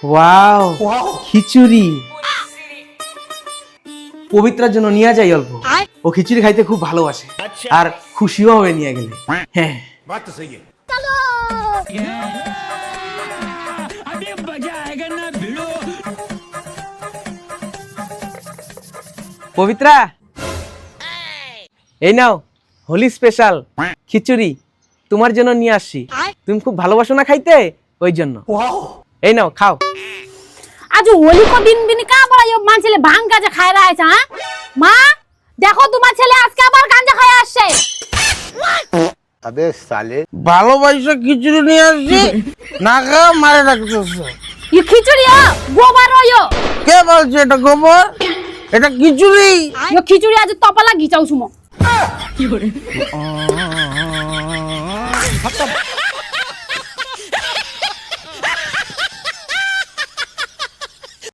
Wow খিচুড়ি পবিত্রার জন্য নিয়ে যাই অল্প। ও খিচুড়ি খাইতে খুব ভালোবাসে আর খুশিও হবে নিয়ে গেলে। হ্যাঁ बात तो सही है। পবিত্রা এই নাও হোলি স্পেশাল খিচুড়ি তোমার জন্য নিয়ে আসছি। তুমি খুব ভালোবাসো না খাইতে, ওই জন্য। এই নাও খাও। आज होली को दिन का बड़ा ये मान्छेले भाङ गाजा खाएर आएछ हाँ मा देखो तुम्हार ছেলে আজকে আবার গাঁজা খায় আসছে। अबे साले ভালোবাসা খিচুড়ি নিয়ে আসছি, না খা মারে রাখতেছো। यो खिचडी हो गोबर हो यो কে বলছে এটা গোবর? এটা খিচুড়ি। यो खिचडी आज तपाईलाई घिचाउँछु म।